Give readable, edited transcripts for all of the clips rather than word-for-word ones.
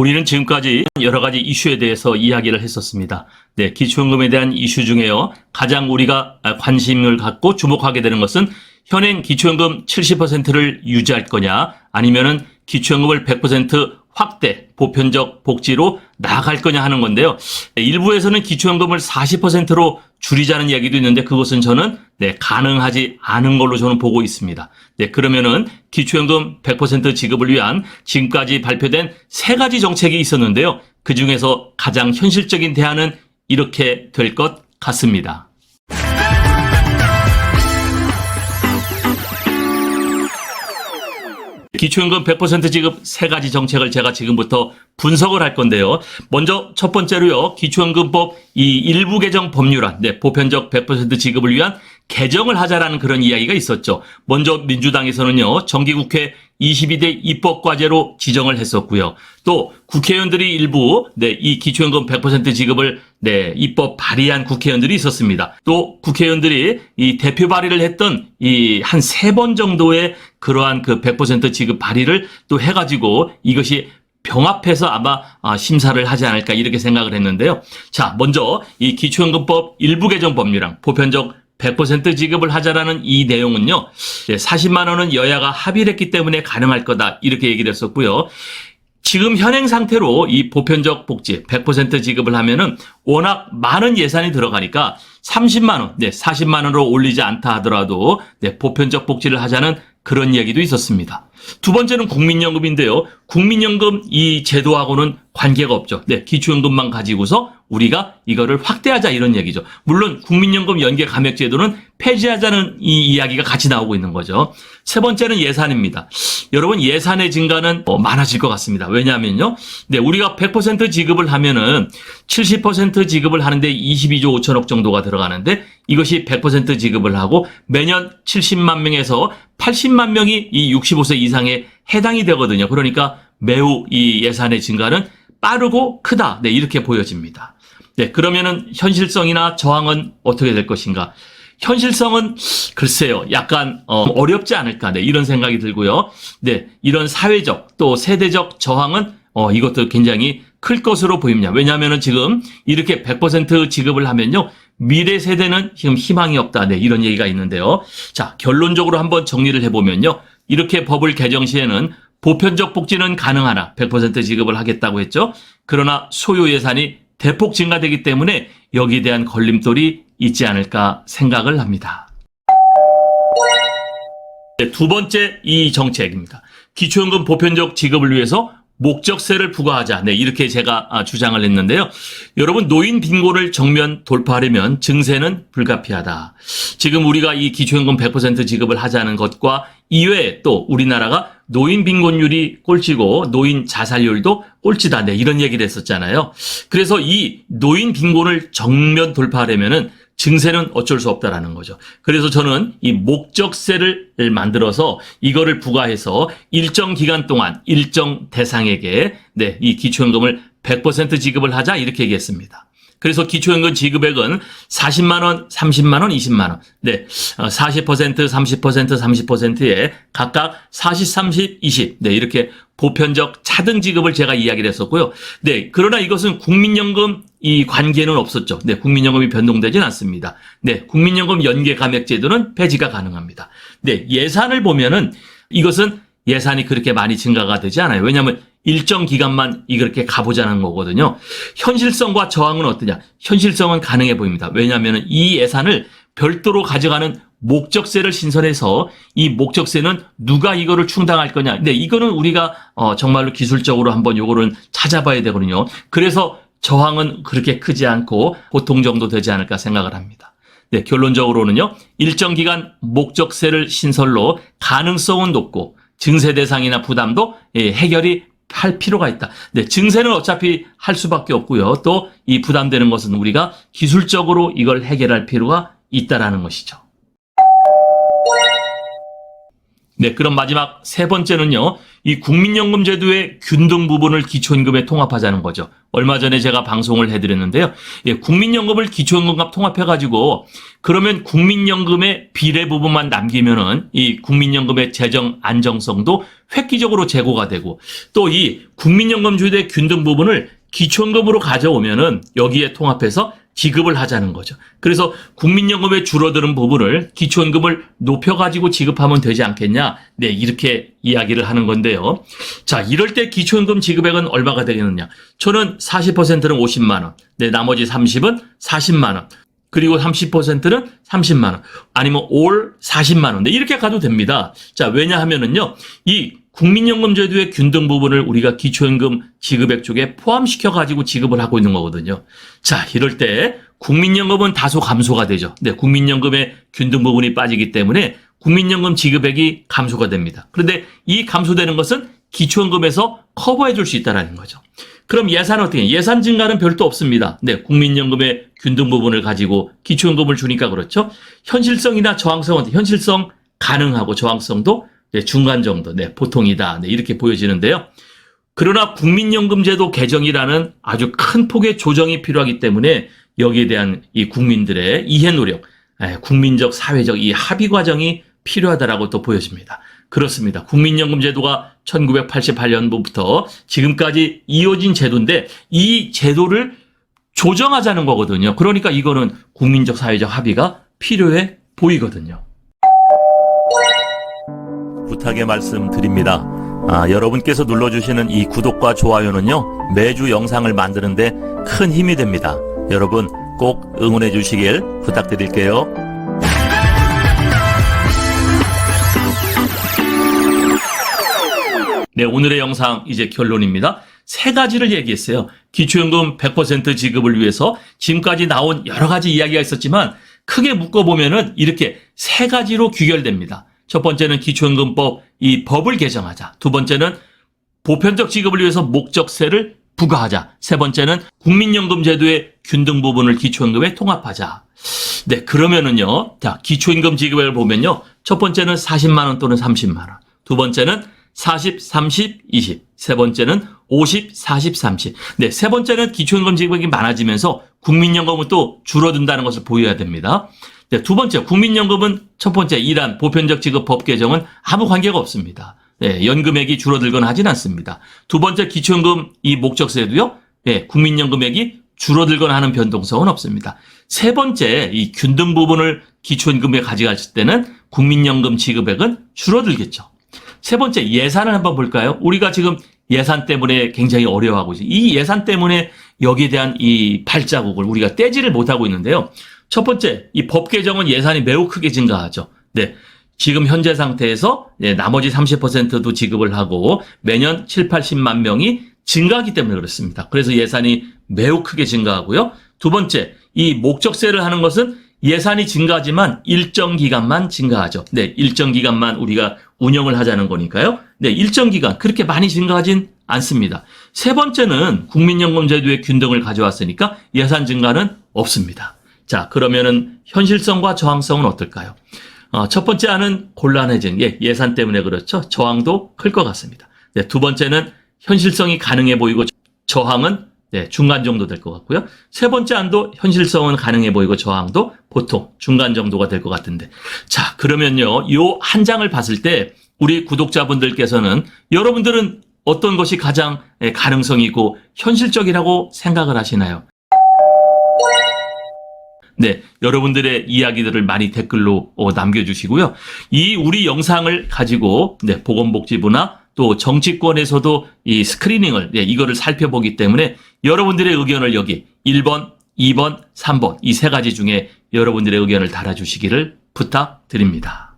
우리는 지금까지 여러 가지 이슈에 대해서 이야기를 했었습니다. 네, 기초연금에 대한 이슈 중에요. 가장 우리가 관심을 갖고 주목하게 되는 것은 현행 기초연금 70%를 유지할 거냐, 아니면은 기초연금을 100% 확대, 보편적 복지로 나아갈 거냐 하는 건데요. 일부에서는 기초연금을 40%로 줄이자는 이야기도 있는데 그것은 저는 가능하지 않은 걸로 저는 보고 있습니다. 그러면은 기초연금 100% 지급을 위한 지금까지 발표된 세 가지 정책이 있었는데요. 그 중에서 가장 현실적인 대안은 이렇게 될 것 같습니다. 기초연금 100% 지급 세 가지 정책을 제가 지금부터 분석을 할 건데요. 먼저 첫 번째로요. 기초연금법 이 일부 개정 법률안, 보편적 100% 지급을 위한 개정을 하자라는 그런 이야기가 있었죠. 먼저 민주당에서는요. 정기국회 22대 입법과제로 지정을 했었고요. 또 국회의원들이 일부 이 기초연금 100% 지급을 입법 발의한 국회의원들이 있었습니다. 또 국회의원들이 이 대표 발의를 했던 이 한 3번 정도의 그러한 그 100% 지급 발의를 또 해가지고 이것이 병합해서 아마 심사를 하지 않을까 이렇게 생각을 했는데요. 자, 먼저 이 기초연금법 일부 개정 법률안 보편적 100% 지급을 하자라는 이 내용은요. 40만 원은 여야가 합의를 했기 때문에 가능할 거다 이렇게 얘기를 했었고요. 지금 현행 상태로 이 보편적 복지 100% 지급을 하면은 워낙 많은 예산이 들어가니까 30만 원, 40만 원으로 올리지 않다 하더라도 보편적 복지를 하자는 그런 얘기도 있었습니다. 두 번째는 국민연금인데요. 국민연금 이 제도하고는 관계가 없죠. 기초연금만 가지고서 우리가 이거를 확대하자 이런 얘기죠. 물론 국민연금 연계 감액 제도는 폐지하자는 이 이야기가 같이 나오고 있는 거죠. 세 번째는 예산입니다. 여러분 예산의 증가는 많아질 것 같습니다. 왜냐하면요. 우리가 100% 지급을 하면은 70% 지급을 하는데 22조 5천억 정도가 들어가는데 이것이 100% 지급을 하고 매년 70만 명에서 80만 명이 이 65세 이상에 해당이 되거든요. 그러니까 매우 이 예산의 증가는 빠르고 크다. 이렇게 보여집니다. 그러면은 현실성이나 저항은 어떻게 될 것인가? 현실성은 글쎄요. 약간 어렵지 않을까. 이런 생각이 들고요. 이런 사회적 또 세대적 저항은 이것도 굉장히 클 것으로 보입니다. 왜냐하면은 지금 이렇게 100% 지급을 하면요. 미래 세대는 지금 희망이 없다. 이런 얘기가 있는데요. 자, 결론적으로 한번 정리를 해보면요. 이렇게 법을 개정 시에는 보편적 복지는 가능하나 100% 지급을 하겠다고 했죠. 그러나 소요 예산이 대폭 증가되기 때문에 여기에 대한 걸림돌이 있지 않을까 생각을 합니다. 두 번째 이 정책입니다. 기초연금 보편적 지급을 위해서 목적세를 부과하자. 이렇게 제가 주장을 했는데요. 여러분 노인 빈곤을 정면 돌파하려면 증세는 불가피하다. 지금 우리가 이 기초연금 100% 지급을 하자는 것과 이외에 또 우리나라가 노인 빈곤율이 꼴찌고 노인 자살률도 꼴찌다. 이런 얘기를 했었잖아요. 그래서 이 노인 빈곤을 정면 돌파하려면은 증세는 어쩔 수 없다라는 거죠. 그래서 저는 이 목적세를 만들어서 이거를 부과해서 일정 기간 동안 일정 대상에게 이 기초연금을 100% 지급을 하자 이렇게 얘기했습니다. 그래서 기초연금 지급액은 40만 원, 30만 원, 20만 원. 40%, 30%, 30%에 각각 40, 30, 20. 이렇게 보편적 차등 지급을 제가 이야기를 했었고요. 그러나 이것은 국민연금 이 관계는 없었죠. 국민연금이 변동되진 않습니다. 국민연금 연계 감액 제도는 폐지가 가능합니다. 예산을 보면은 이것은 예산이 그렇게 많이 증가가 되지 않아요. 왜냐하면 일정 기간만 이렇게 가보자는 거거든요. 현실성과 저항은 어떠냐? 현실성은 가능해 보입니다. 왜냐하면 이 예산을 별도로 가져가는 목적세를 신설해서 이 목적세는 누가 이거를 충당할 거냐? 이거는 우리가 정말로 기술적으로 한번 요거를 찾아봐야 되거든요. 그래서 저항은 그렇게 크지 않고 보통 정도 되지 않을까 생각을 합니다. 결론적으로는요. 일정 기간 목적세를 신설로 가능성은 높고 증세 대상이나 부담도 해결이 할 필요가 있다. 증세는 어차피 할 수밖에 없고요. 또 이 부담되는 것은 우리가 기술적으로 이걸 해결할 필요가 있다라는 것이죠. 네, 그럼 마지막 세 번째는요. 이 국민연금 제도의 균등 부분을 기초임금에 통합하자는 거죠. 얼마 전에 제가 방송을 해드렸는데요. 예, 국민연금을 기초임금과 통합해가지고 그러면 국민연금의 비례 부분만 남기면은 이 국민연금의 재정 안정성도 획기적으로 제고가 되고 또 이 국민연금 제도의 균등 부분을 기초임금으로 가져오면은 여기에 통합해서 지급을 하자는 거죠. 그래서 국민연금에 줄어드는 부분을 기초임금을 높여가지고 지급하면 되지 않겠냐. 네, 이렇게 이야기를 하는 건데요. 자, 이럴 때 기초임금 지급액은 얼마가 되겠느냐. 저는 40%는 50만 원, 네, 나머지 30은 40만 원, 그리고 30%는 30만 원, 아니면 올 40만 원. 네, 이렇게 가도 됩니다. 자, 왜냐하면은요, 이 국민연금 제도의 균등 부분을 우리가 기초임금 지급액 쪽에 포함시켜가지고 지급을 하고 있는 거거든요. 자, 이럴 때 국민연금은 다소 감소가 되죠. 네, 국민연금의 균등 부분이 빠지기 때문에 국민연금 지급액이 감소가 됩니다. 그런데 이 감소되는 것은 기초임금에서 커버해 줄 수 있다는 거죠. 그럼 예산은 어떻게 해요? 예산 증가는 별도 없습니다. 네, 국민연금의 균등 부분을 가지고 기초임금을 주니까 그렇죠. 현실성이나 저항성은 현실성 가능하고 저항성도 네, 중간 정도, 네, 보통이다. 네, 이렇게 보여지는데요. 그러나 국민연금제도 개정이라는 아주 큰 폭의 조정이 필요하기 때문에 여기에 대한 이 국민들의 이해 노력, 국민적, 사회적 이 합의 과정이 필요하다라고 또 보여집니다. 그렇습니다. 국민연금제도가 1988년부터 지금까지 이어진 제도인데 이 제도를 조정하자는 거거든요. 그러니까 이거는 국민적, 사회적 합의가 필요해 보이거든요. 부탁의 말씀 드립니다. 여러분께서 눌러주시는 이 구독과 좋아요는요, 매주 영상을 만드는데 큰 힘이 됩니다. 여러분 꼭 응원해 주시길 부탁드릴게요. 네, 오늘의 영상 이제 결론입니다. 세 가지를 얘기했어요. 기초연금 100% 지급을 위해서 지금까지 나온 여러 가지 이야기가 있었지만 크게 묶어보면은 이렇게 세 가지로 귀결됩니다. 첫 번째는 기초연금법, 이 법을 개정하자. 두 번째는 보편적 지급을 위해서 목적세를 부과하자. 세 번째는 국민연금 제도의 균등 부분을 기초연금에 통합하자. 네, 그러면은요. 자, 기초임금 지급액을 보면요. 첫 번째는 40만 원 또는 30만 원. 두 번째는 40, 30, 20. 세 번째는 50, 40, 30. 네, 세 번째는 기초임금 지급액이 많아지면서 국민연금은 또 줄어든다는 것을 보여야 됩니다. 네, 두 번째, 국민연금은 첫 번째, 이란 보편적 지급 법 개정은 아무 관계가 없습니다. 네, 연금액이 줄어들거나 하진 않습니다. 두 번째, 기초연금 이 목적세도요, 네, 국민연금액이 줄어들거나 하는 변동성은 없습니다. 세 번째, 이 균등 부분을 기초연금에 가져갔을 때는 국민연금 지급액은 줄어들겠죠. 세 번째, 예산을 한번 볼까요? 우리가 지금 예산 때문에 굉장히 어려워하고 있어요. 이 예산 때문에 여기에 대한 이 발자국을 우리가 떼지를 못하고 있는데요. 첫 번째, 이 법 개정은 예산이 매우 크게 증가하죠. 네. 지금 현재 상태에서 네, 나머지 30%도 지급을 하고 매년 7, 80만 명이 증가하기 때문에 그렇습니다. 그래서 예산이 매우 크게 증가하고요. 두 번째, 이 목적세를 하는 것은 예산이 증가하지만 일정 기간만 증가하죠. 네, 일정 기간만 우리가 운영을 하자는 거니까요. 네, 일정 기간 그렇게 많이 증가하진 않습니다. 세 번째는 국민연금 제도의 균등을 가져왔으니까 예산 증가는 없습니다. 자, 그러면은 현실성과 저항성은 어떨까요? 첫 번째 안은 곤란해진 예산 때문에 그렇죠. 저항도 클 것 같습니다. 네, 두 번째는 현실성이 가능해 보이고 저항은 네, 중간 정도 될 것 같고요. 세 번째 안도 현실성은 가능해 보이고 저항도 보통 중간 정도가 될 것 같은데. 자, 그러면요. 요 한 장을 봤을 때 우리 구독자분들께서는 여러분들은 어떤 것이 가장 가능성이 있고 현실적이라고 생각을 하시나요? 네, 여러분들의 이야기들을 많이 댓글로 남겨주시고요. 이 우리 영상을 가지고 네, 보건복지부나 또 정치권에서도 이 스크리닝을 이거를 살펴보기 때문에 여러분들의 의견을 여기 1번, 2번, 3번 이 세 가지 중에 여러분들의 의견을 달아주시기를 부탁드립니다.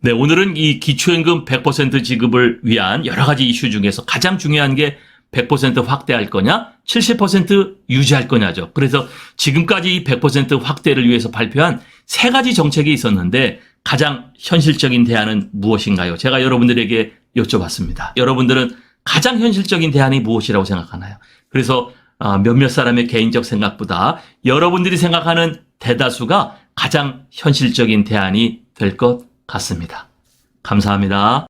네, 오늘은 이 기초임금 100% 지급을 위한 여러 가지 이슈 중에서 가장 중요한 게 100% 확대할 거냐, 70% 유지할 거냐죠. 그래서 지금까지 이 100% 확대를 위해서 발표한 세 가지 정책이 있었는데 가장 현실적인 대안은 무엇인가요? 제가 여러분들에게 여쭤봤습니다. 여러분들은 가장 현실적인 대안이 무엇이라고 생각하나요? 그래서 몇몇 사람의 개인적 생각보다 여러분들이 생각하는 대다수가 가장 현실적인 대안이 될 것 같습니다. 감사합니다.